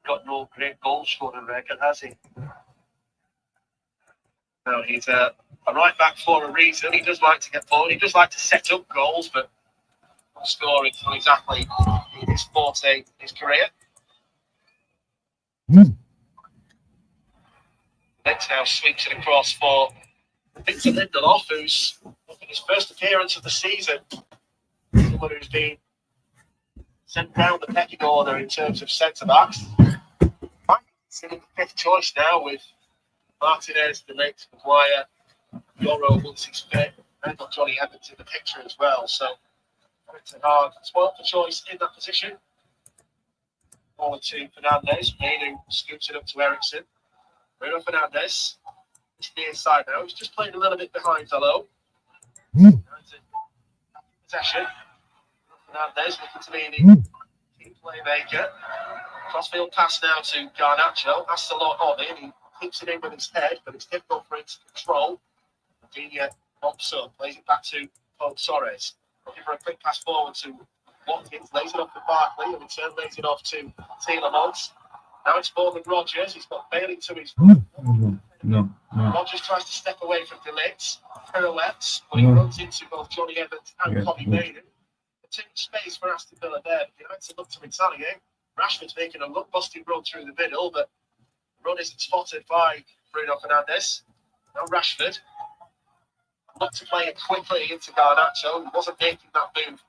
got no great goal scoring record, has he? No, he's a right back for a reason. He does like to get forward. He does like to set up goals, but scoring is not exactly his forte in his career. Next now sweeps it across for Victor Lindelof, who's in his first appearance of the season. Someone who's been sent down the pecking order in terms of centre-backs. Sitting the fifth choice now with Martinez, the next Maguire, Euro once he's fit, and got Johnny Evans in the picture as well. So Ten Hag spoiled for choice in that position. Ball to Fernandes, who scoops it up to Ericsson. Bruno Fernandes, it's near side now. He's just playing a little bit behind Hello. Possession. Fernandes looking to be the team playmaker. Crossfield pass now to Garnacho. Asks a lot of him. He keeps it in with his head, but it's difficult for him to control. Dina pops up, plays it back to Paul Torres. Looking for a quick pass forward to Watkins, lays it off to Barkley, and in turn lays it off to Tielemans. Now it's Morgan Rogers. He's got Bailey to his No. Rogers tries to step away from De Ligt, pirouettes, but he runs into both Johnny Evans and Bobby Maiden. Too much space for Aston Villa there. United look to retaliate. Rashford's making a look-busting run through the middle, but the run isn't spotted by Bruno Fernandes. Now Rashford looked to play it quickly into Garnacho. He wasn't making that move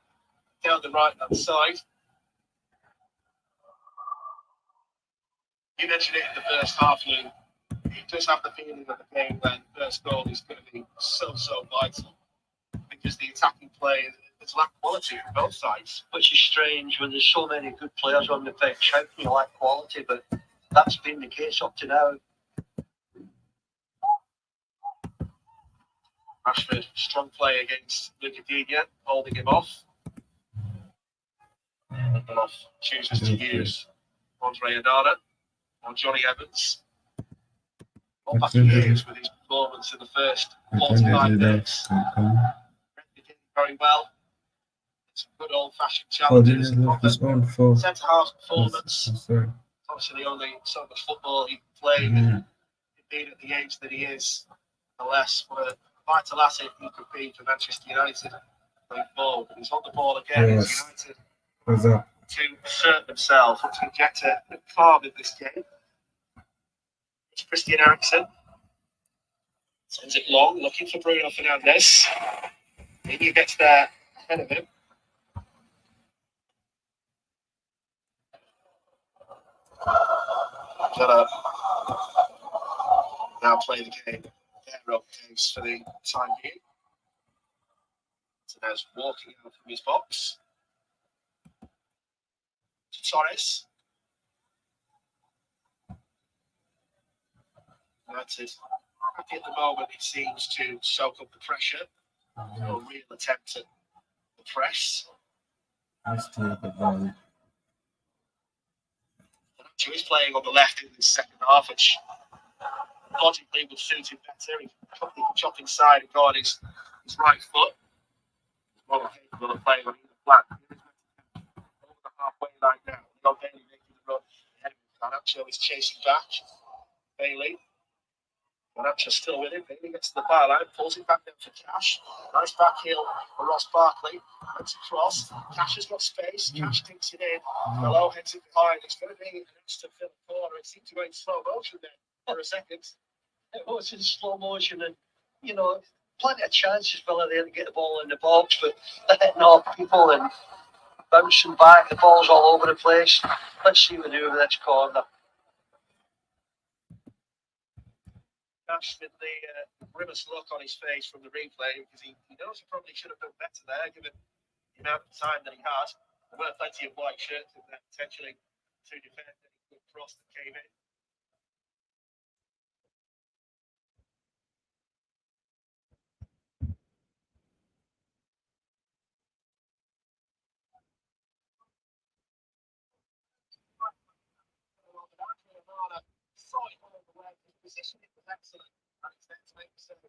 down the right-hand side. You mentioned it in the first half, Lou. He does have the feeling of the game when the first goal is going to be so vital because the attacking play has lacked quality on both sides. Which is strange when there's so many good players on the pitch. How can you lack quality? But that's been the case up to now. Rashford, strong play against Luka Digne, holding him off. Lindelof chooses to use Andre Onana or Johnny Evans. All back years with his performance in the first 45 minutes. Very well. Some good old-fashioned challenges. Centre-half performance. Obviously, only so much football he can play. Being at the age that he is, unless what a vital asset he could be for Manchester United going forward. He's on the ball again. United to assert themselves to get a calm in this game. It's Christian Eriksen. Sends it long, looking for Bruno Fernandes. He gets there ahead of him. Villa now play the game. Their own case for the time being. So there's walking out from his box. To Torres. United happy at the moment, it seems, to soak up the pressure. No real attempt at the press. He's playing on the left in the second half, which logically would suit him better. He can chop inside and go on his right foot. He's more capable of playing on either flank. Over the halfway line now. Not Bailey making the run. Garnacho is chasing back. Bailey. Garnacho's still with him. Bailey gets to the byline, pulls it back down for Cash. Nice back heel for Ross Barkley. Let's cross. Cash has got space. Cash dinks it in. Hello heads it behind. It's going to be an Aston Villa corner. It seemed to go in slow motion then for a second. It was in slow motion, and plenty of chances Villa there to get the ball in the box, but they're hitting off people and bouncing back. The ball's all over the place. Let's see what we do with this corner. Cash with the grimace look on his face from the replay because he knows he probably should have done better there given the amount of time that he had. There were plenty of white shirts in there potentially to defend any good cross that came in. His position was excellent. And it's there to make the 7th.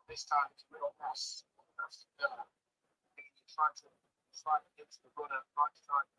This time it's a real mess. Aston Villa. Trying to get to the runner right time.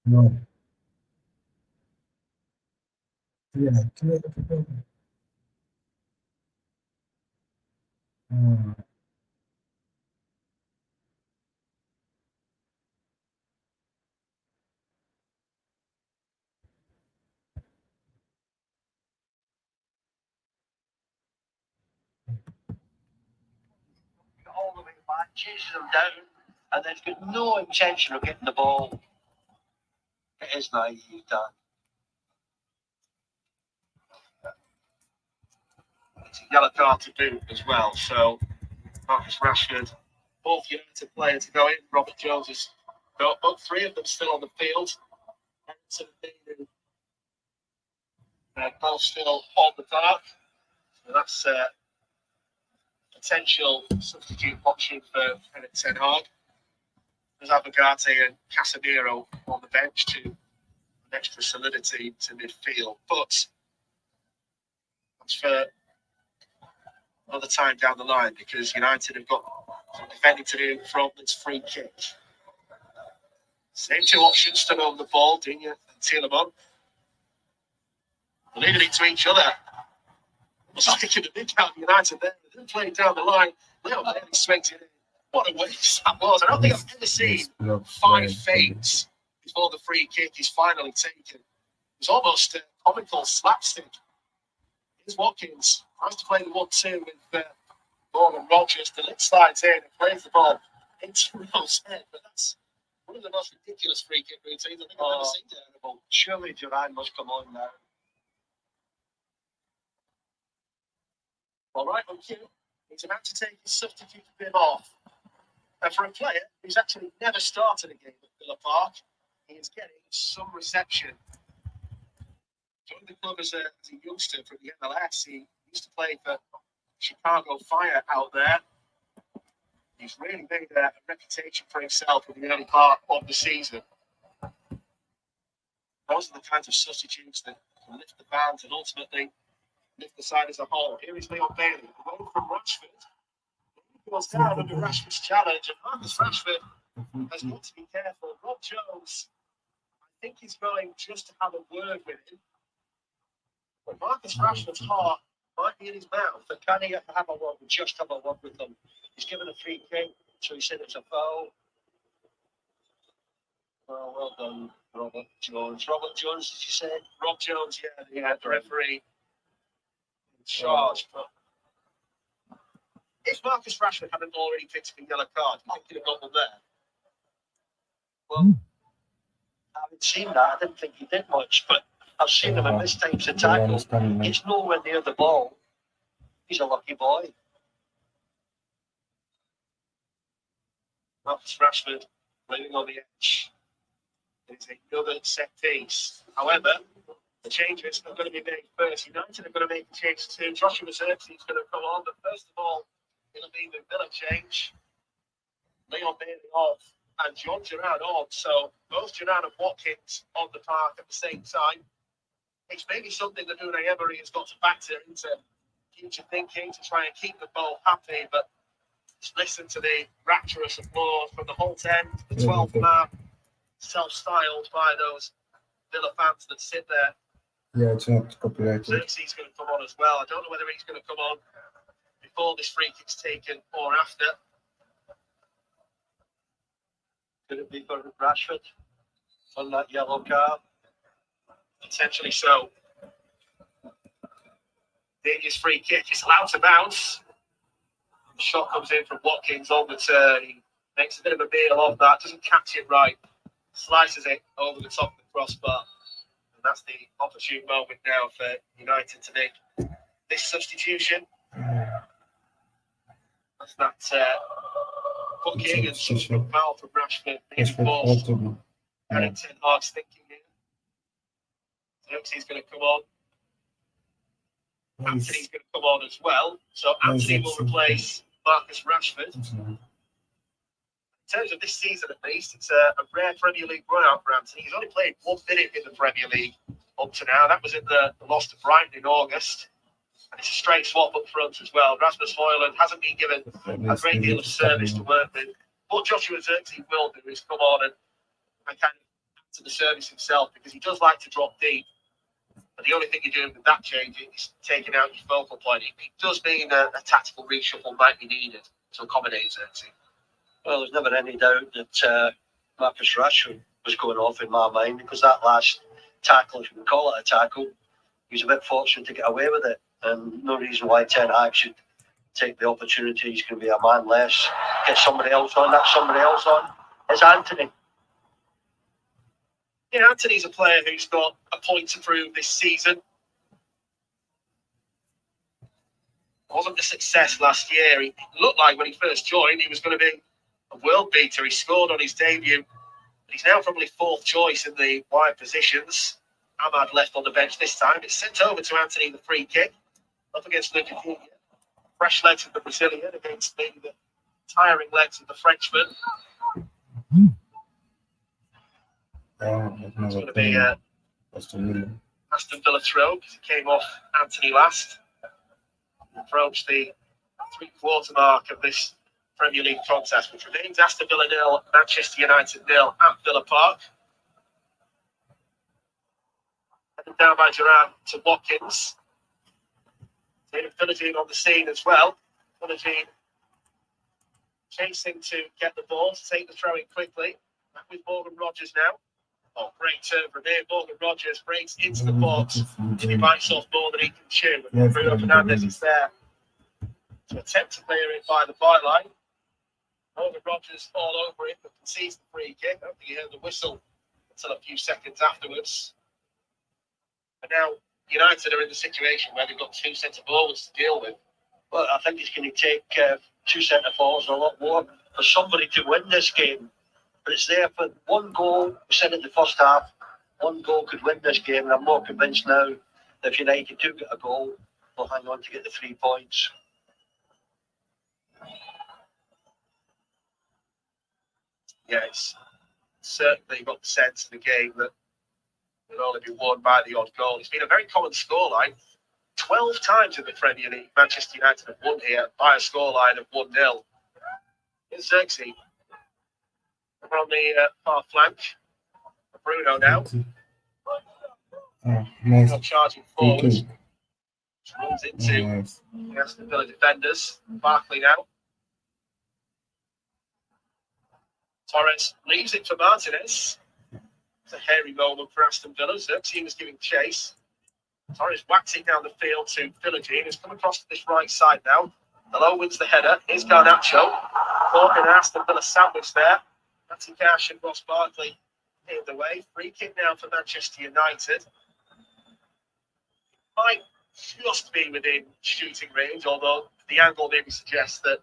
No. Yeah, clear the problem. All the way back, chases them down, and then he's got no intention of getting the ball. It is naive, Dan. It's a yellow card to boot as well. So Marcus Rashford, both United players to go in. Robert Jones is but three of them still on the field. Henderson and both still on the park. So that's potential substitute option for Erik Ten Hag. There's Abagate and Casemiro on the bench to an extra solidity to midfield. But that's for another time down the line because United have got some defending to do from this free kick. Same two options still on the ball, Digne and Tielemans. Leaving it to each other. It's like in the big out United there. They didn't play it down the line. Leo Bailey swings it in. What a waste that was. I don't think I've ever seen 5 feints before the free kick is finally taken. It was almost a comical slapstick. Here's Watkins. Tries to play the 1-2 with Morgan Rogers. The lid slides in and plays the ball into Rose head. But that's one of the most ridiculous free kick routines I think I've ever seen. Terrible. Surely Duran must come on now. All right, on cue. He's about to take his substitute bib off. And for a player who's actually never started a game at Villa Park, he is getting some reception. Joined the club as a youngster from the MLS. He used to play for Chicago Fire out there. He's really made a reputation for himself in the early part of the season. Those are the kinds of substitutes that can lift the band and ultimately lift the side as a whole. Here is Leon Bailey, away from Rashford. He goes down under Rashford's challenge, and Marcus Rashford has got to be careful. Rob Jones, I think he's going just to have a word with him. But Marcus Rashford's heart Might be in his mouth. But can he have a word? Just have a word with them. He's given a free kick, so he said it was a foul. Oh, well done, Robert Jones. Robert Jones, did you say? Rob Jones, the referee in charge. But if Marcus Rashford hadn't already picked up a yellow card, do you think he'd have got one there? Well, I haven't seen that. I didn't think he did much, but I've seen him in this types of tackle. He's nowhere near the ball. He's a lucky boy. Marcus Rashford leaning on the edge. It's another set piece. However, the changes are going to be made first. United are going to make the change too. Joshua Zirkzee is going to come on, but first of all, it'll be the Villa change. Leon Bailey off and John Gerrard on. So both Gerrard and Watkins on the park at the same time. It's maybe something that Unai Emery has got to factor into future thinking to try and keep the ball happy, but just listen to the rapturous applause from the whole 10, the 12th man, self-styled by those Villa fans that sit there. Yeah, it's not copyrighted. Xerxes going to come on as well. I don't know whether he's going to come on before this free kick's taken or after. Could it be for Rashford on that yellow card? Potentially so. Dangerous free kick. It's allowed to bounce. The shot comes in from Watkins on the turn. He makes a bit of a meal of that. Doesn't catch it right. Slices it over the top of the crossbar. And that's the opportune moment now for United to make this substitution. That's that booking and some foul from Rashford being forced. Erik Ten Hag's thinking here. Xerxes going to come on. Anthony's going to come on as well. So Anthony will replace Marcus Rashford. In terms of this season, at least, it's a rare Premier League run-out for Anthony. He's only played 1 minute in the Premier League up to now. That was in the loss to Brighton in August. And it's a straight swap up front as well. Rasmus Højlund hasn't been given a great deal of service to work with. What Joshua Zirkzee will do is come on and kind of add to the service himself, because he does like to drop deep. But the only thing you're doing with that change is taking out your focal point. It does mean a tactical reshuffle might be needed to accommodate Zirkzee. Well, there's never any doubt that Marcus Rashford was going off in my mind, because that last tackle, if you can call it a tackle, he was a bit fortunate to get away with it. And no reason why Ten Hag should take the opportunity. He's going to be a man less, get somebody else on. That somebody else on is Anthony. Yeah, Anthony's a player who's got a point to prove this season. Wasn't a success last year. He looked like when he first joined, he was going to be a world beater. He scored on his debut. He's now probably 4th choice in the wide positions. Ahmad left on the bench this time. It's sent over to Anthony, the free kick, up against Lucas. Fresh legs of the Brazilian against maybe the tiring legs of the Frenchman. It's going to be Aston Villa. Aston Villa throw, because it came off Anthony last. Approached the 3/4 mark of this Premier League contest, which remains Aston Villa 0, Manchester United 0 at Villa Park. Headed down by Gerrard to Watkins. David Philogene on the scene as well. Philogene chasing to get the ball, to take the throw in quickly. Back with Morgan Rogers now. Oh, great turn from here. Morgan Rogers breaks into the box. He bites off more than he can chew. Bruno Fernandes is there to attempt to clear it by the byline. Morgan Rogers all over it, but concedes the free kick. I don't think he heard the whistle until a few seconds afterwards. But now United are in the situation where they've got 2 centre forwards to deal with. Well, I think it's going to take 2 centre forwards and a lot more for somebody to win this game. But it's there for 1 goal. We said in the first half, 1 goal could win this game, and I'm more convinced now that if United do get a goal, they'll hang on to get the 3 points. Yeah, it's certainly got the sense of the game that will only be won by the odd goal. It's been a very common scoreline. 12 times in the Premier League, Manchester United have won here by a scoreline of 1-0. Here's Xerxes. Over on the far flank. Bruno now. Nice. Not charging forward. Runs into Nice. the Aston Villa defenders. Barkley now. Torres leaves it for Martinez. It's a hairy moment for Aston Villa. Xerxes was giving chase. Torres whacks it down the field to Philogene, who's come across to this right side now. Hello wins the header. Here's Garnacho. Caught in an Aston Villa sandwich there. Matty Cash and Ross Barkley in the way. Free kick now for Manchester United. Might just be within shooting range, although the angle maybe suggests that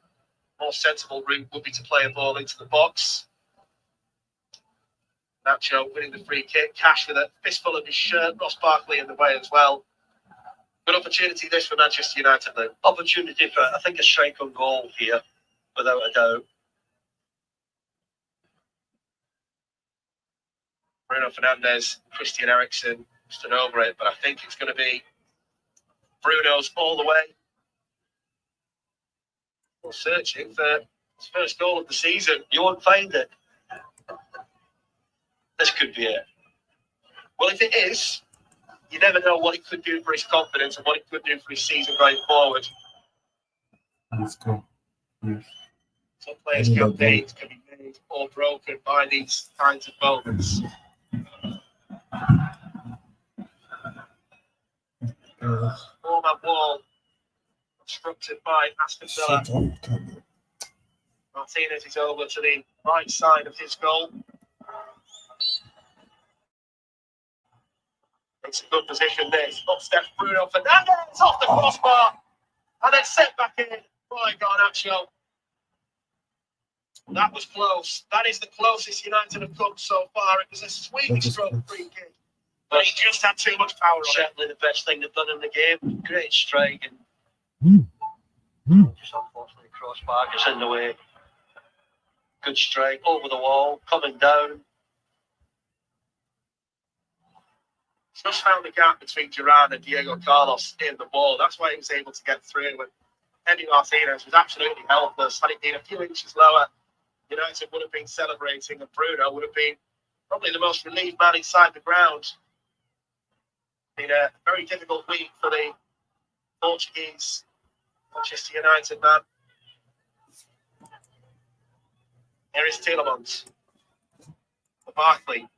more sensible route would be to play a ball into the box. Nacho winning the free kick. Cash with a fistful of his shirt. Ross Barkley in the way as well. Good opportunity this for Manchester United, though. Opportunity for, I think, a strike on goal here, without a doubt. Bruno Fernandes, Christian Eriksen stood over it, but I think it's going to be Bruno's all the way. We're searching for his first goal of the season. You won't find it. This could be it. Well, if it is, you never know what it could do for his confidence and what it could do for his season going forward. Let's go. Yes. Some players' campaigns can be made or broken by these kinds of moments. Former wall obstructed by Aston Villa. Shut up. Martinez is over to the right side of his goal. It's a good position this. Up steps Bruno Fernandes off the crossbar. And then set back in by Garnacho. That was close. That is the closest United have come so far. It was a sweet stroke free kick. But he just had too much power on it. Certainly the best thing they've done in the game. Great strike. And just unfortunately crossbar is in the way. Good strike over the wall, coming down. Just found the gap between Berrada and Diego Carlos in the ball. That's why he was able to get through. And Eddie Martinez was absolutely helpless. Had it been a few inches lower, United would have been celebrating, and Bruno would have been probably the most relieved man inside the ground. Been a very difficult week for the Portuguese Manchester United man. Here is Tielemans. For Barkley.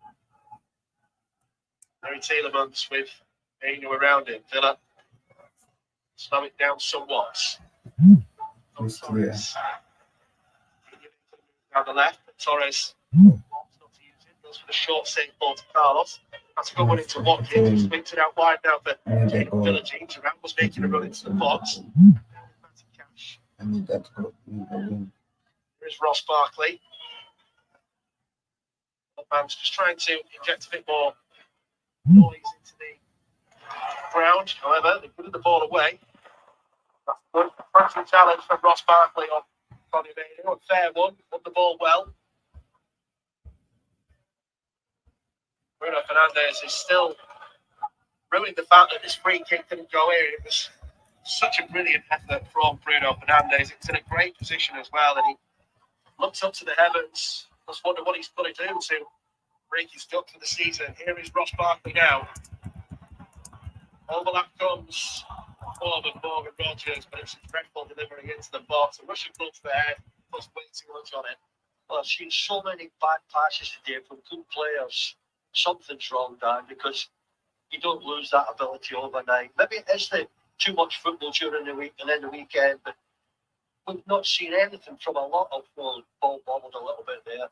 Harry Tielemans with Ainu around him. Villa slow it down somewhat. It's clear. Down the left, Torres not to use it. Goes for the short save ball to Carlos. That's a good one into Watkins. He swings it out wide now for Villa. James Durant was making a run into the box. Cash. I need that goal. Here's Ross Barkley. Man's just trying to inject a bit more noise into the ground. However, they put the ball away. That's a good pressing challenge from Ross Barkley on Connie Maynard. A fair one. Won the ball well. Bruno Fernandes is still ruining the fact that this free kick didn't go in. It was such a brilliant effort from Bruno Fernandes. It's in a great position as well, and he looks up to the heavens. Just wonder what he's going to do to break his duck for the season. Here is Ross Barkley now. Overlap comes forward Morgan Rogers, but it's a dreadful delivery into the box. A Russian glove for the head, plus way too much on it. Well, I've seen so many bad passes today from good players. Something's wrong, Dan, because you don't lose that ability overnight. Maybe it is the too much football during the week and then the weekend, but we've not seen anything from a lot of ball bobbled a little bit there.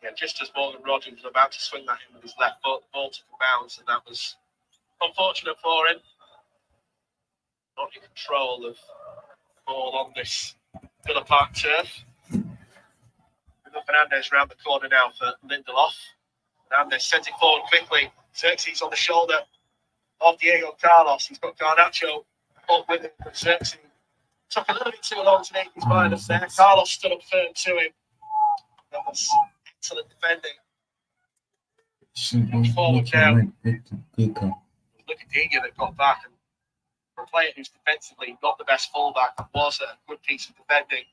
Yeah, just as Morgan Rogers was about to swing that in with his left foot, the ball took a bounce, and that was unfortunate for him. Not in control of the ball on this Villa Park turf. Fernandes round the corner now for Lindelof. Fernandes sent it forward quickly. Xerxes on the shoulder of Diego Carlos. He's got Garnacho up with him, but Xerxes took a little bit too long to make his mind up there. Carlos stood up firm to him. That was excellent defending. Forward now. Look at Diego that got back, and for a player who's defensively not the best fullback, that was a good piece of defending.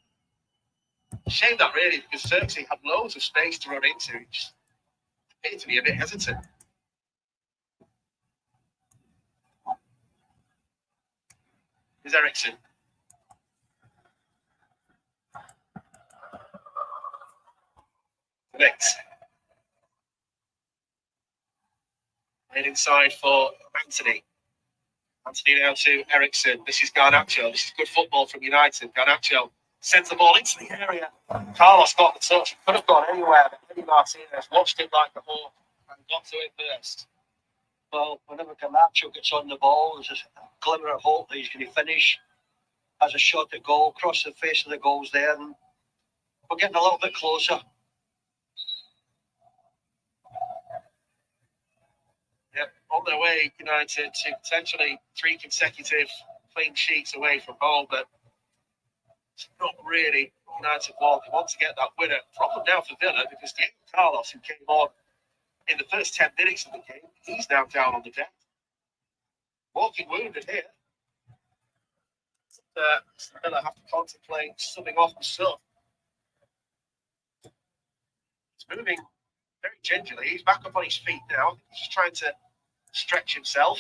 Shame that really, because Xerxes had loads of space to run into. He just appeared to be a bit hesitant. is Ericsson. Next. And inside for Anthony. Anthony now to Ericsson. This is Garnacho. This is good football from United. Garnacho sends the ball into the area. Carlos got the touch. He could have gone anywhere, but Eddie Martinez watched it like a hawk and got to it first. Well, whenever Garnacho gets on the ball, there's a glimmer of hope that he's going to finish. Has a shot at goal, across the face of the goals there, and we're getting a little bit closer. Yep, on their way, United, to potentially 3 consecutive clean sheets away from home, but it's not really United want. They want to get that winner. Problem now for Villa, because Diego Carlos, who came on in the first 10 minutes of the game, he's now down on the deck. Walking wounded here. Villa have to contemplate subbing off the sub. He's moving very gingerly. He's back up on his feet now. He's just trying to stretch himself.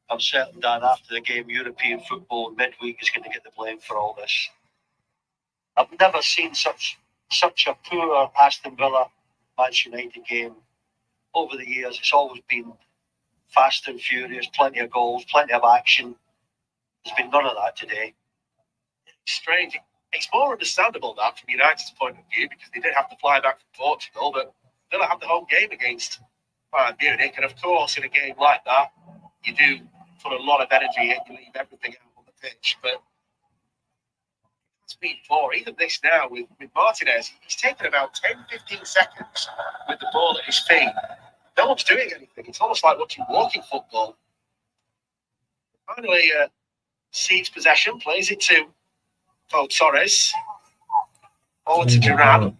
I'm certain that after the game, European football midweek is going to get the blame for all this. I've never seen such a poor Aston Villa Manchester United game over the years. It's always been fast and furious, plenty of goals, plenty of action. There's been none of that today. It's strange. It's more understandable that from United's point of view, because they did have to fly back from Portugal, but Villa have the home game against Bayern Munich, and of course in a game like that you do put a lot of energy in, you leave everything out on the pitch, but it's been poor. Even this now with Martinez, he's taken about 10-15 seconds with the ball at his feet. No one's doing anything. It's almost like watching walking football. Finally cedes possession, plays it to Torres. Forward to Duran.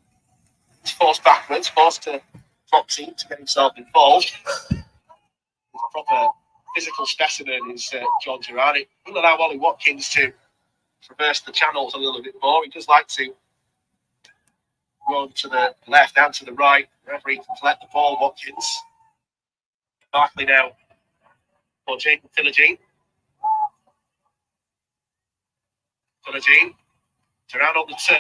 He's forced backwards, forced to Foxy to get himself involved. He's a proper physical specimen is John Duran. It will allow Ollie Watkins to traverse the channels a little bit more. He does like to run to the left and to the right. The referee can collect the ball, Watkins. Barkley now for Jacob Philogene. Philogene. Duran on the turn.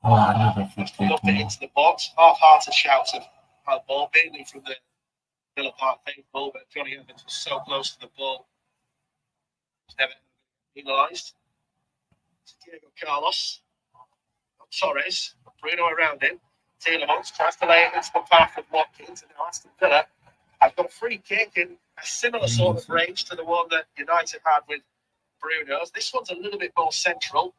Up it into the box. Half-hearted shouts of ball, mainly from the Villa Park faithful, but Johnny Evans was so close to the ball. It's never penalised. Diego Carlos. Torres. Bruno around him. Tielemans tries to lay it into the path of Watkins, and now Aston Villa have got a free kick in a similar sort of range to the one that United had with Bruno's. This one's a little bit more central.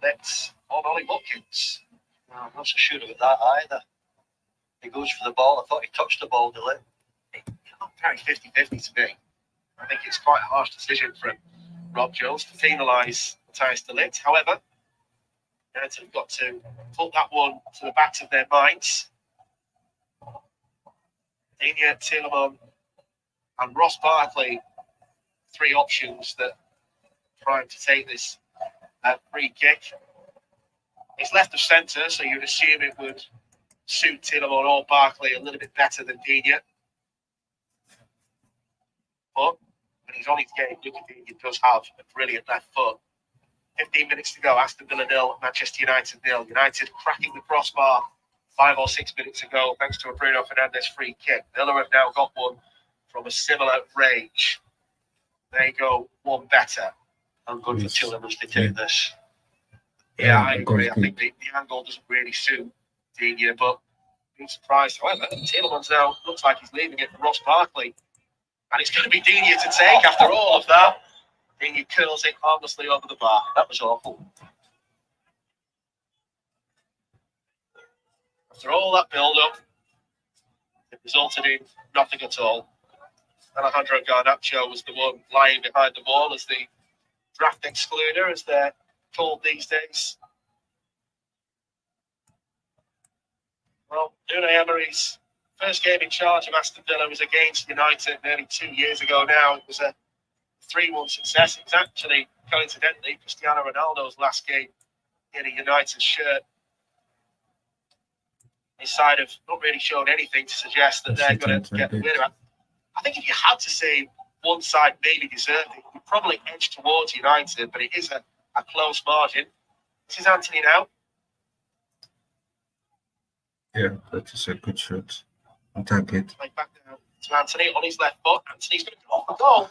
That's on Ollie Watkins. No, I'm not so sure about that either. He goes for the ball. I thought he touched the ball, did It's not very 50-50 to me. I think it's quite a harsh decision from Rob Jones to penalise Matthijs de Ligt. However, United have got to put that one to the backs of their minds. Digne, Tielemans and Ross Barkley, 3 options that trying to take this free kick. It's left of centre, so you'd assume it would suit Tielemans or Barkley a little bit better than Digne. But when he's on his game, Luca Digne does have a brilliant left foot. 15 minutes to go. Aston Villa 0, Manchester United 0. United cracking the crossbar 5 or 6 minutes ago thanks to a Bruno Fernandes free kick. Villa have now got one from a similar range. They go one better. I'm going for Tielemans to take this. Yeah, I agree. I think the angle doesn't really suit Digne, but I'm surprised. However, Tielemans now looks like he's leaving it for Ross Barkley. And it's going to be Digne to take after all of that. Digne curls it harmlessly over the bar. That was awful. After all that build-up, it resulted in nothing at all. Alejandro Garnacho was the one lying behind the ball as the draft excluder, as they're called these days. Well, Unai Emery's first game in charge of Aston Villa was against United nearly 2 years ago now. It was a 3-1 success. It was actually, coincidentally, Cristiano Ronaldo's last game in a United shirt his side have not really shown anything to suggest that they're going to get the win. I think if you had to say one side maybe deserved it, you'd probably edge towards United, but it is a close margin. This is Anthony now. Yeah, that is a good shot. On target. Back down to Anthony on his left foot. Anthony's going to go off the goal.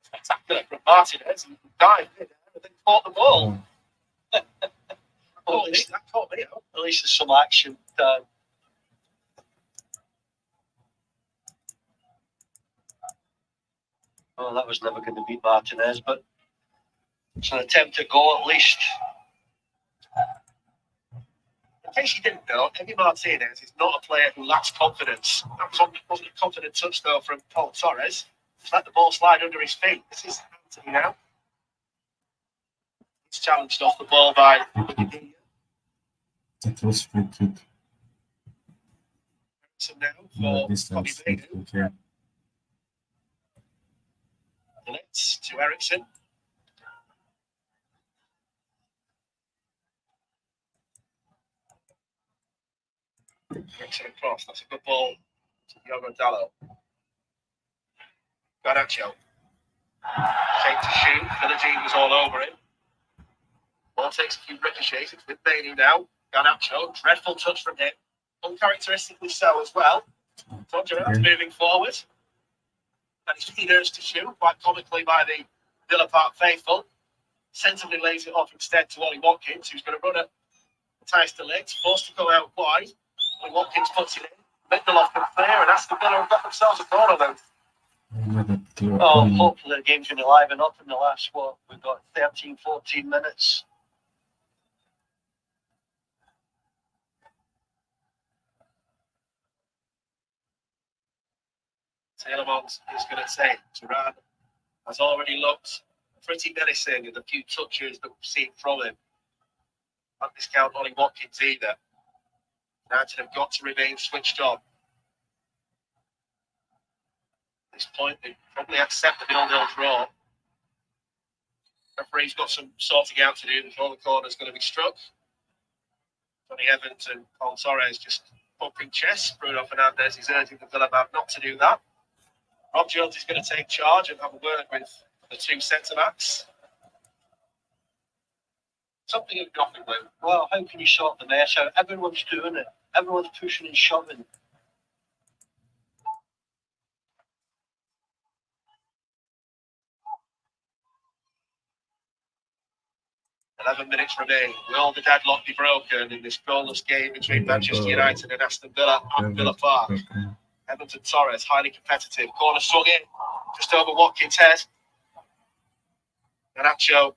Spectacular from Martinez. He dived in and then caught the ball. Oh, That caught me out. At least there's some action. Oh, that was never going to beat Martinez, but it's an attempt to go at least. In case you didn't know, Emi Martinez is not a player who lacks confidence. That wasn't a confident touch, though, from Paul Torres. Just let the ball slide under his feet. This is Anthony now. He's challenged off the ball by... that was free kick. So now No, for distance. Bobby Bainu. Yeah. Blitz to Ericsson. Ericsson across. That's a good ball to Diogo Dallo. Garnacho. Take to shoot. Villagine was all over him. Ball takes a few ricochets. It's with Bainu now. Garnacho. Dreadful touch from him. Uncharacteristically so as well. Tottenham moving forward. And he's been urged to shoot, quite comically by the Villa Park faithful. Sensibly lays it off instead to Ollie Watkins, who's going to run at Matthijs de Ligt, forced to go out wide. Ollie Watkins puts it in. Lindelof can clear, and Aston Villa have got themselves a corner though. Oh, hopefully the game's going to liven up in the last, we've got 13, 14 minutes. Tielemans is going to say Turan has already looked pretty menacing in the few touches that we've seen from him. Can't discount Ollie Watkins either. United have got to remain switched on. At this point, they probably accept the 0-0 draw. Referee's got some sorting out to do before the corner's going to be struck. Johnny Evans and Paul Torres just bumping chest. Bruno Fernandes is urging the Villa man not to do that. Rob Jones is going to take charge and have a word with the two centre-backs. Something of nothing, Lou. Well, how can you sort the mess out? Everyone's doing it. Everyone's pushing and shoving. Eleven minutes remain. Will the deadlock be broken in this goalless game between Manchester United and Aston Villa at Villa Park? Evans and Torres, highly competitive. Corner swung in, just over Watkins' head. Garnacho.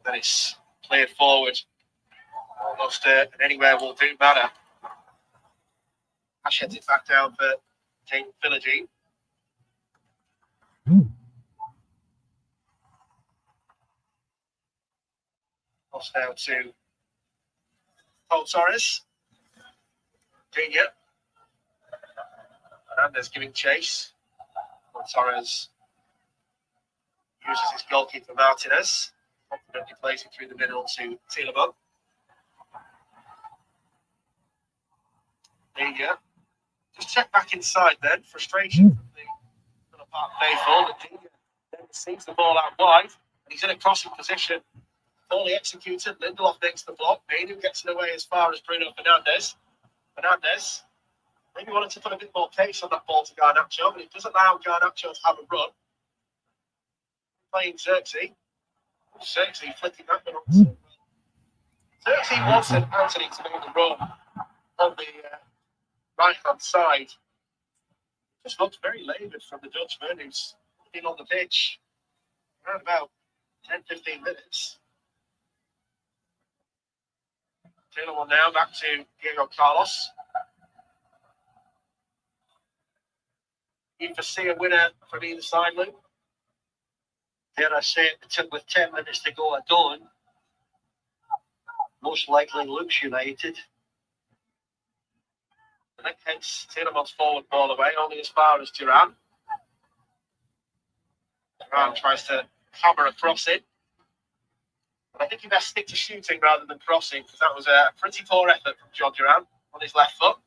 Then it's played forward. Almost an anywhere will do manner. Ash heads it back down for Tate Villagine. Cross now to Paul Torres. Junior. Fernandes giving chase. Paul Torres uses his goalkeeper Martinez. Confidently plays it through the middle to Tielemans. Junior. Just check back inside then. Frustration from the Villa Park faithful. But Junior then sees the ball out wide. And he's in a crossing position. Poorly executed. Lindelof makes the block. Bainu gets it away as far as Bruno Fernandes. Fernandes maybe wanted to put a bit more pace on that ball to Garnacho, but it does allow Garnacho to have a run. Playing Xerxes. Xerxes flicking that one on. Xerxes wanted Anthony to make the run on the right-hand side. Just looks very laboured from the Dutchman, who's been on the pitch around about 10-15 minutes. 2-1 now, back to Diego Carlos. You foresee a winner from either side, Luke? Dare I say it, with 10 minutes to go at dawn, most likely Luke's United. And then hence Tielemans forward ball away, only as far as Duran. Duran tries to hammer across it. But I think he best stick to shooting rather than crossing, because that was a pretty poor effort from John Duran. on his left foot.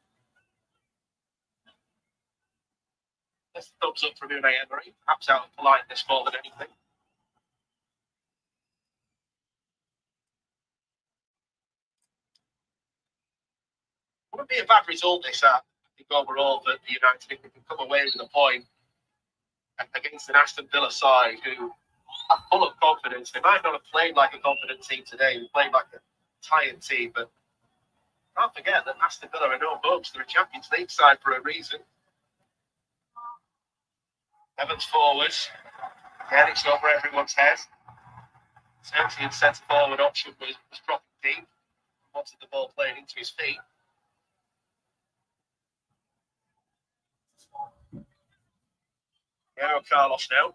That's the thumbs up from Unai Emery, perhaps out of politeness more than anything. Wouldn't be a bad result this, I think, overall, for the United if they can come away with a point against an Aston Villa side who are full of confidence. They might not have played like a confident team today, they played like a tired team, but can't forget that Aston Villa are no bugs. They're a Champions League side for a reason. Evans forwards. Again, it's over everyone's head. Certainly in centre forward option was dropping deep. Wanted the ball played into his feet. Carlos now.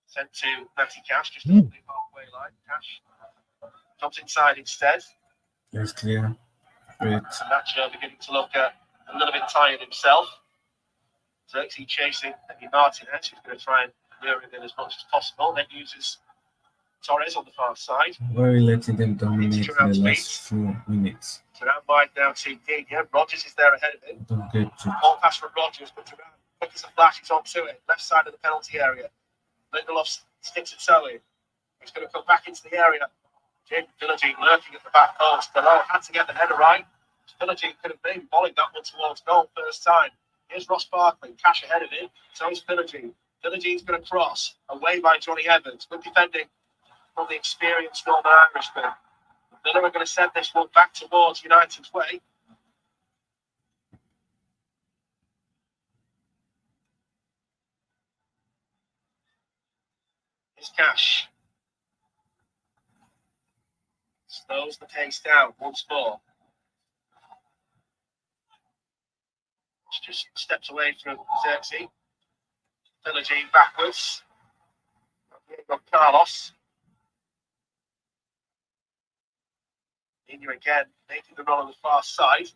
Sent to Matty Cash, just on the halfway line. Cash comes inside instead. It's clear. Great. And Nacho beginning to look a little bit tired himself. So he's chasing Martinez, who's going to try and lure him in as much as possible. Then uses Torres on the far side. Why are we letting them dominate the last few minutes? So that wide now to Digne. Rodgers is there ahead of him. Don't get it. Ball pass from Rodgers, but Duran, quick as a flash, he's onto it. Left side of the penalty area. Lindelof sticks it so in. He's going to come back into the area. Villagine lurking at the back post. Below had to get the header right. Villagine could have maybe volleyed that one towards goal first time. Here's Ross Barkley, Cash ahead of him. So is Villagine. Villagine's going to cross away by Johnny Evans. Good defending from the experienced Northern Irishman. Villa are going to send this one back towards United's way. Here's Cash. Slows the pace down once more. Just steps away from Xerxes. Villagine backwards. Diego Carlos. Digne again, making the run on the far side.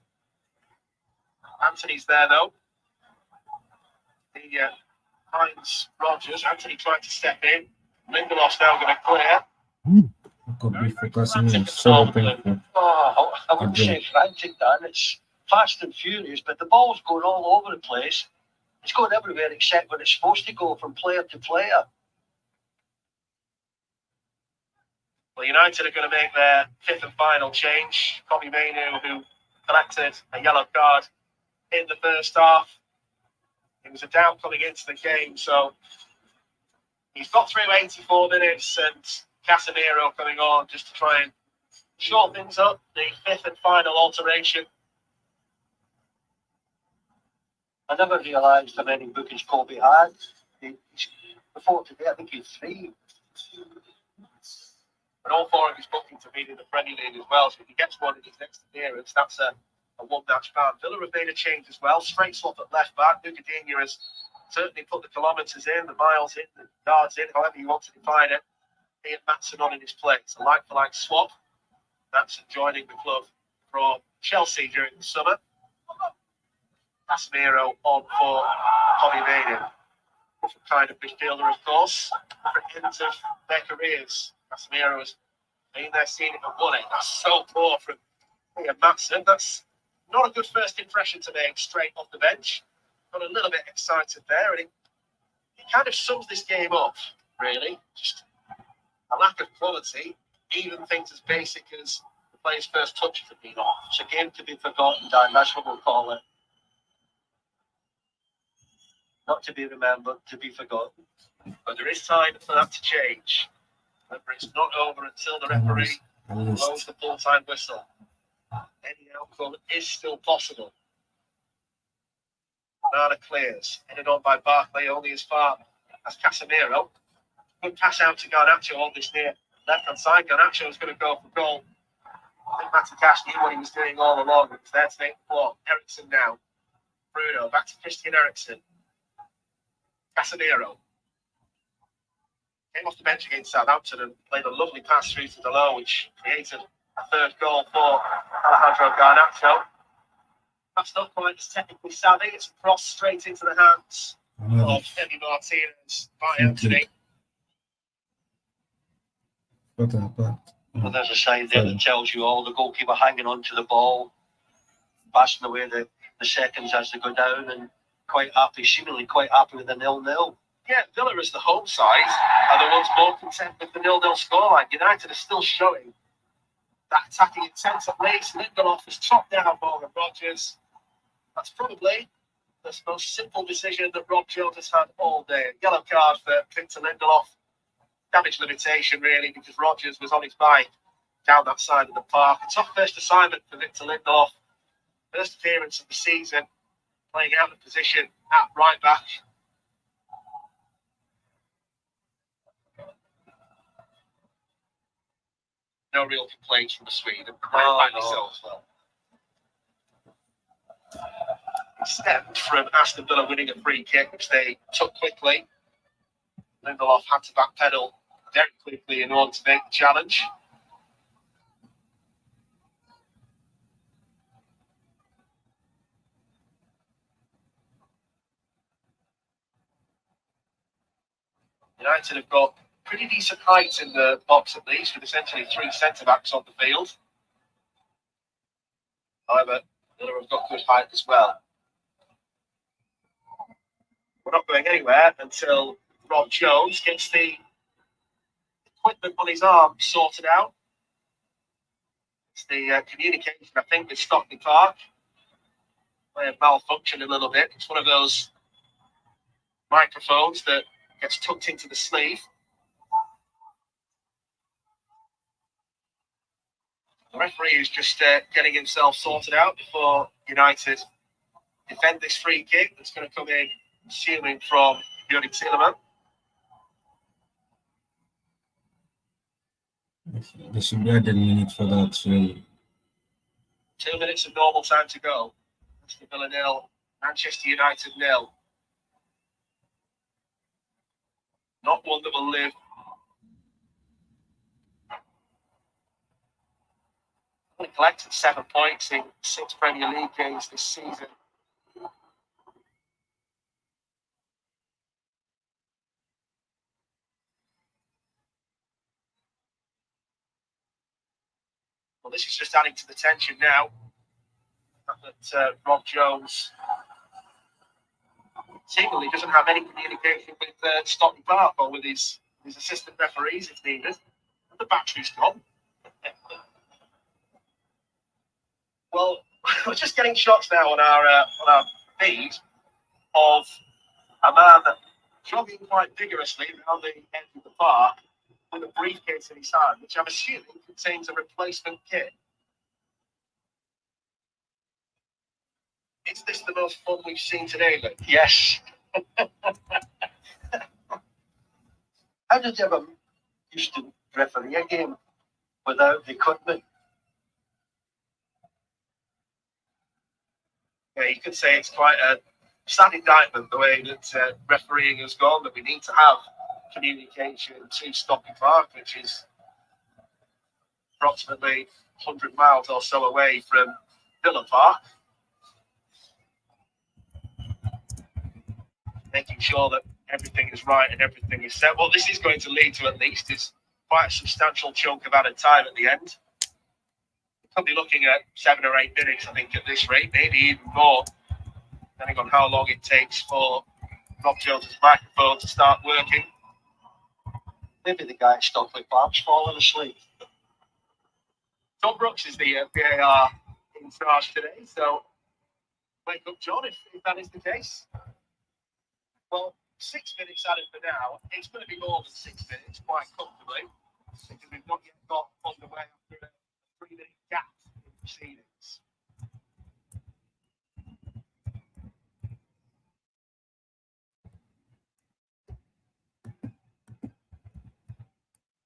Anthony's there though. Digne finds Rodgers. Anthony trying to step in. Lindelof's now going to clear. Could be focusing on so painful. Oh, I wouldn't say frantic, Dan. It's fast and furious, but the ball's going all over the place. It's going everywhere except when it's supposed to go, from player to player. Well, United are going to make their fifth and final change. Kobbie Mainoo, who collected a yellow card in the first half. It was a down coming into the game, so he's got through 84 minutes, and Casemiro coming on just to try and shore things up. The fifth and final alteration. I never realised how many bookings Kobe had. Before today, I think he's 3. And all 4 of his bookings have been in the Premier League as well, so if he gets one in his next appearance, that's a one-match ban. Villa have made a change as well. Straight swap at left back. Digne has certainly put the kilometres in, the miles in, the yards in, however you want to define it. He and Maatsen on in his place. A like-for-like swap. Maatsen joining the club from Chelsea during the summer. Casemiro on for Kobbie Mainoo. Different kind of midfielder, of course. Different ends of their careers. Casemiro has been there, seen it, and won it. That's so poor from Ian Maatsen. That's not a good first impression to make straight off the bench. Got a little bit excited there, and it kind of sums this game up, really. Just a lack of quality, even things as basic as the player's first touches have been off. It's a game to be forgotten, Dan. That's what we'll call it. Not to be remembered, to be forgotten. But there is time for that to change. Remember, it's not over until the referee blows the full-time whistle. Any outcome is still possible. Nana clears, headed on by Barkley, only as far as Casemiro. Good pass out to Garnacho on this near left-hand side. Garnacho is going to go for goal. I think Matty Cash knew what he was doing all along. He was there to make the block. Eriksen now. Bruno, back to Christian Eriksen. Casemiro. Came off the bench against Southampton and played a lovely pass through to Delo, which created a third goal for Alejandro Garnacho. That's not quite as technically savvy. It's a cross straight into the hands of Emi Martinez by Anthony. What about? But there's a sign there that tells you all. The goalkeeper hanging onto the ball, passing away the seconds as they go down, and quite happy, seemingly quite happy with the 0-0. Yeah, Villa as the home side are the ones more content with the 0-0 scoreline. United are still showing that attacking intent at least. Lindelof has chopped down Morgan Rodgers. That's probably the most simple decision that Rob Jones has had all day. Yellow card for Victor Lindelof. Damage limitation, really, because Rodgers was on his bike down that side of the park. A tough first assignment for Victor Lindelof. First appearance of the season, playing out the position at right back. No real complaints from the Swede, and rightly so as well. It stemmed from Aston Villa winning a free kick, which they took quickly. Lindelof had to backpedal very quickly in order to make the challenge. United have got pretty decent height in the box at least, with essentially 3 centre-backs on the field. However, Villa have got good height as well. We're not going anywhere until Rob Jones gets the equipment on his arm sorted out. It's the communication, I think, with Stockley Park. May have malfunctioned a little bit. It's one of those microphones that gets tucked into the sleeve. The referee is just getting himself sorted out before United defend this free kick that's going to come in, assuming from Erik Tielemans. They should be added minute for that, really. 2 minutes of normal time to go. Aston Villa 0, Manchester United 0. Not one that will live. Only collected 7 points in 6 Premier League games this season. Well, this is just adding to the tension now. That Rob Jones seemingly doesn't have any communication with Stockley Park or with his assistant referees if needed. And the battery's gone. Well, we're just getting shots now on our feed of a man jogging quite vigorously around the edge of the park with a briefcase in his hand, which I'm assuming contains a replacement kit. Is this the most fun we've seen today, then? Yes. How did you ever used to referee a game without the equipment? Yeah, you could say it's quite a sad indictment the way that refereeing has gone, that we need to have communication to Stockley Park, which is approximately 100 miles or so away from Villa Park. Making sure that everything is right and everything is set. What this is going to lead to, at least, is quite a substantial chunk of added time at the end. Could be looking at 7 or 8 minutes, I think, at this rate, maybe even more, depending on how long it takes for Rob Jones' microphone to start working. Maybe the guy at Stockley Park's fallen asleep. Tom Brooks is the VAR in charge today, so wake up, John, if that is the case. Well, 6 minutes added for now. It's going to be more than 6 minutes, quite comfortably, because we've not yet got underway after a 3-minute gap in proceedings.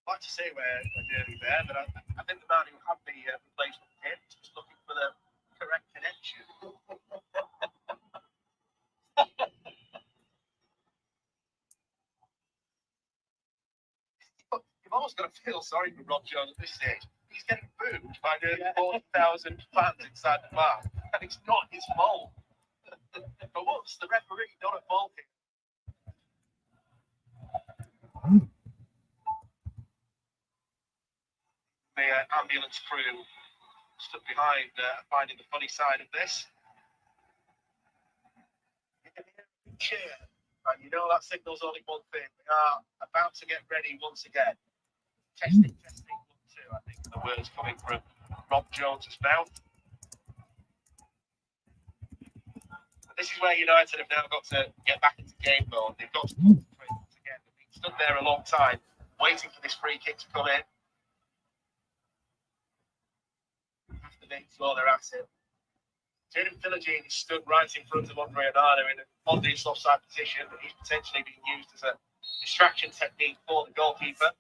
I'd like to say we're nearly there, but I think the man who had the replacement kit was just looking for the correct connection. You've almost got to feel sorry for Rob Jones at this stage. He's getting booed by nearly 40,000 fans inside the park, and it's not his fault. For once, the referee not at fault here. the ambulance crew stood behind, finding the funny side of this. You can hear a cheer, and you know that signals only one thing. We are about to get ready once again. Testing, 1, 2, I think, the words coming from Rob Jones's mouth. And this is where United have now got to get back into game mode. They've got to concentrate once again. They've been stood there a long time, waiting for this free kick to come in. After they throw their ass in. Jaden Philogene is stood right in front of Andre Onana in an obvious offside position, but he's potentially being used as a distraction technique for the goalkeeper.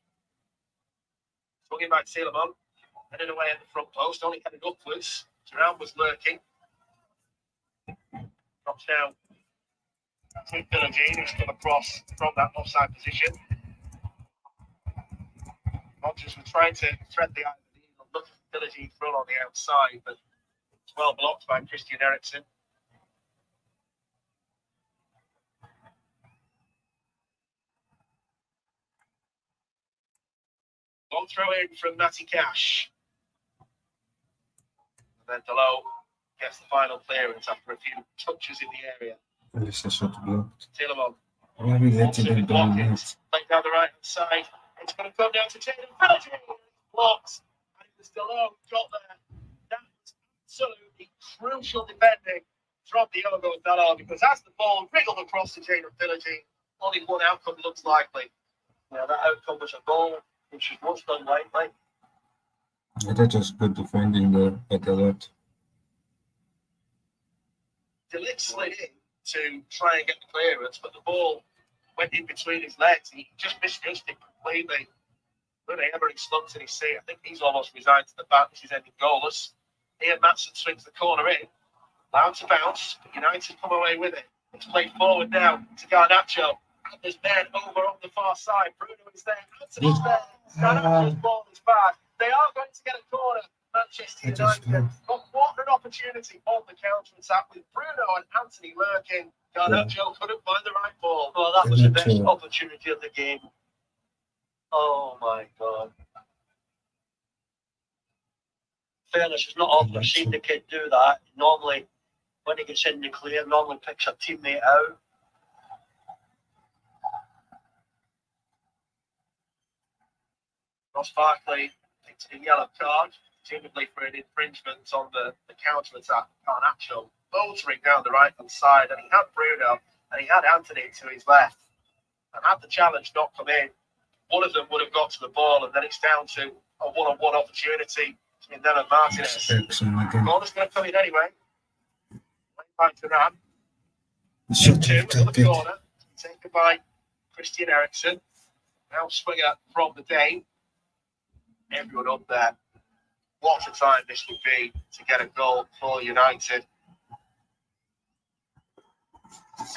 Swung in by Tielemans, headed away at the front post, only headed upwards. Duran was lurking. Drops now to Philogene, who's come across from that offside position. Rodgers were trying to thread the eye of the needle, look for Philogene thrown on the outside, but it's well blocked by Christian Eriksen. One throw in from Matty Cash. And then Delo gets the final clearance after a few touches in the area. This is shot blocked. Tielemans Why we let also it blocked go it. net? Played down the right hand side. It's going to come down to Jaden Philogene. Blocked. And it was Delo who got there. That was absolutely crucial defending from Diogo Dalot, because as the ball wriggled across to Jaden Philogene, only one outcome looks likely. Yeah, that outcome was a goal, which is most unlikely. Yeah, that was good defending there at the lot. De Ligt slid in to try and get the clearance, but the ball went in between his legs. He just misjudged it completely. Really, Emery slumped in his seat. I think he's almost resigned to the fact this is ending goalless. Ian Maatsen swings the corner in. Allowed to bounce, but United come away with it. It's played forward now to Garnacho. And there's men over on the far side. Bruno is there. Anthony's there. Garnacho's ball is bad. They are going to get a corner. Manchester United. But what an opportunity on the counter-attack with Bruno and Anthony lurking. Garnacho couldn't find the right ball. Well, that was the best opportunity of the game. Oh my God. Fairness, it's not often I've seen the kid do that. Normally, when he gets in the clear, normally picks a teammate out. Ross Barkley picked a yellow card, presumably for an infringement on the counter-attack. Garnacho motoring down the right-hand side, and he had Bruno and he had Anthony to his left. And had the challenge not come in, one of them would have got to the ball, and then it's down to a one-on-one opportunity between them and Martinez. Goal is going to come in anyway. By Duran. 2 to the corner, taken by Christian Eriksen. Now swinger from the Dane. Everyone up there. What a time this would be to get a goal for United.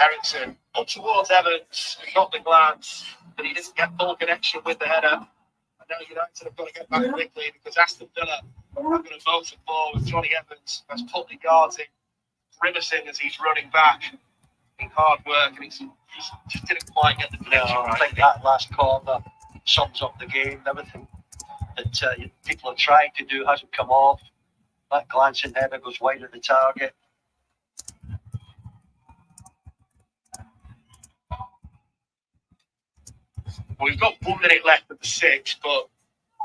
Eriksen up towards Evans, who got the glance, but he didn't get full connection with the header. And now United have got to get back quickly, because Aston Villa are going to motor forward. Johnny Evans has put the guards in, grimacing as he's running back. In hard work, and he just didn't quite get the connection right. I think that last corner sums up the game. Everything that people are trying to do hasn't come off. That glancing header goes wide of the target. Well, we've got 1 minute left of the 6th, but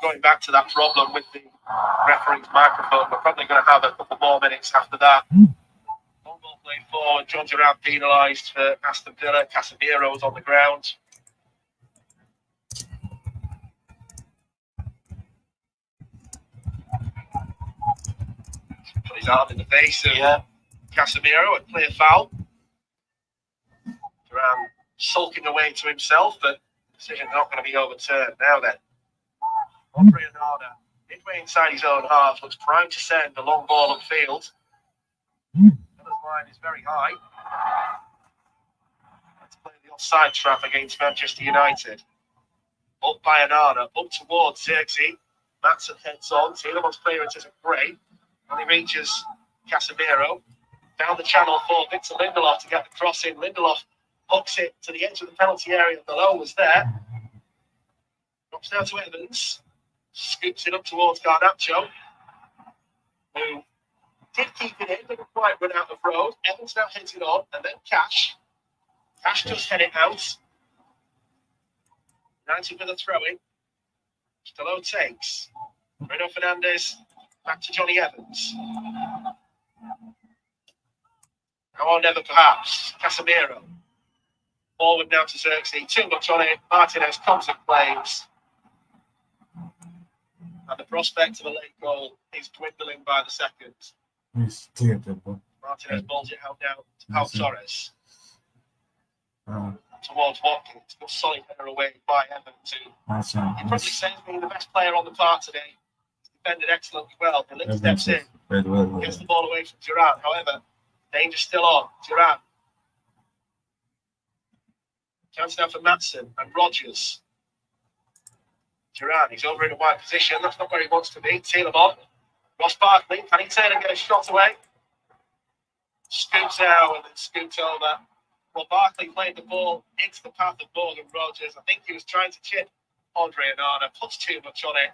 going back to that problem with the referee's microphone, we're probably going to have a couple more minutes after that. One ball played forward, John Duran penalised for Aston Villa. Casemiro's on the ground. Put his arm in the face of Casemiro, a clear foul. Duran sulking away to himself, but the decision's not going to be overturned. Now then, Andre Onana, midway inside his own half, looks primed to send a long ball upfield. Villa's line is very high. Let's play the offside trap against Manchester United. Up by Onana, up towards Xerxes. Maatsen heads on. Tielemans' clearance isn't great. Only reaches Casemiro. Down the channel for Victor Lindelof to get the cross in. Lindelof hooks it to the edge of the penalty area. Below was there. Drops down to Evans. Scoops it up towards Garnacho, who did keep it in, didn't quite run out of road. Evans now hits it on, and then Cash. Cash just head it out. United with a throw-in. Stallo takes. Bruno Fernandes back to Johnny Evans. Now or never, perhaps. Casemiro. Forward now to Xerxes. Too much on it. Martinez comes and plays. And the prospect of a late goal is dwindling by the second. Yes, take the ball. Martinez balls it out now to Pau Torres. Uh, Towards Watkins. Got solid header away by Evans, who that's he probably not. says being the best player on the park today. He's defended excellently well. The link steps in. Very well. Gets the ball away from Duran. However, danger still on. Duran. Chance now for Maatsen and Rodgers. Duran, he's over in a wide position. That's not where he wants to be. Tielemans. Ross Barkley. Can he turn and get a shot away? Scoops out and then scoops over. Well, Barkley played the ball into the path of Morgan Rodgers. I think he was trying to chip Andre Onana. Puts too much on it.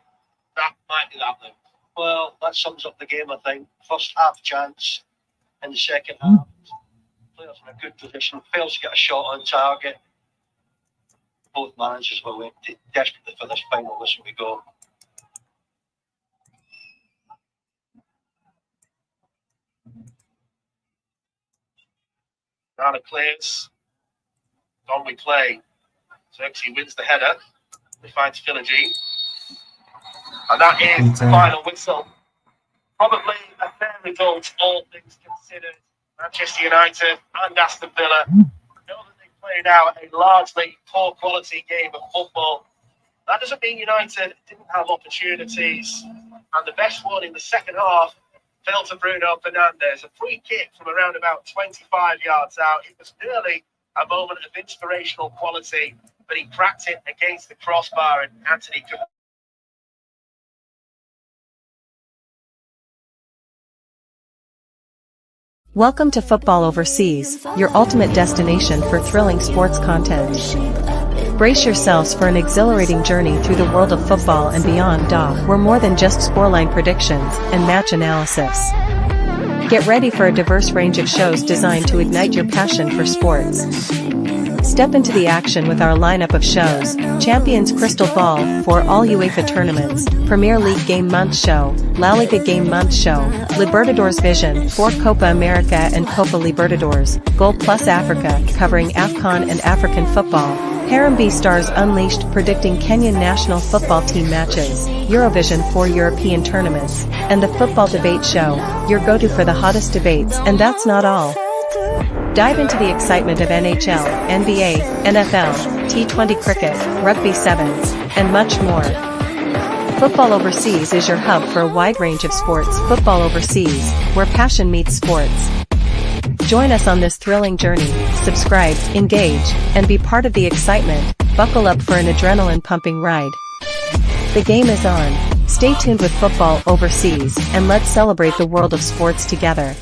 That might be that then. Well, that sums up the game, I think. First half chance in the second half. Players in a good position. Fails to get a shot on target. Both managers were waiting desperately for this final whistle we go. Rana clears. On we play. Xerxes wins the header. He finds Philogene. And that is the final whistle. Probably a fair result, all things considered. Manchester United and Aston Villa know that they played out a largely poor quality game of football. That doesn't mean United didn't have opportunities. And the best one in the second half fell to Bruno Fernandes. A free kick from around about 25 yards out. It was nearly a moment of inspirational quality, but he cracked it against the crossbar and Anthony could. Welcome to Football Overseas, your ultimate destination for thrilling sports content. Brace yourselves for an exhilarating journey through the world of football and beyond. We're more than just scoreline predictions and match analysis. Get ready for a diverse range of shows designed to ignite your passion for sports. Step into the action with our lineup of shows: Champions Crystal Ball for all UEFA tournaments, Premier League Game Month Show, La Liga Game Month Show, Libertadores Vision for Copa America and Copa Libertadores, Goal Plus Africa covering AFCON and African football, Harem B Stars Unleashed predicting Kenyan national football team matches, Eurovision for European tournaments, and the Football Debate Show, your go-to for the hottest debates. And that's not all. Dive into the excitement of NHL, NBA, NFL, T20 cricket, rugby sevens, and much more. Football Overseas is your hub for a wide range of sports. Football Overseas, where passion meets sports. Join us on this thrilling journey. Subscribe, engage, and be part of the excitement. Buckle up for an adrenaline-pumping ride. The game is on. Stay tuned with Football Overseas, and let's celebrate the world of sports together.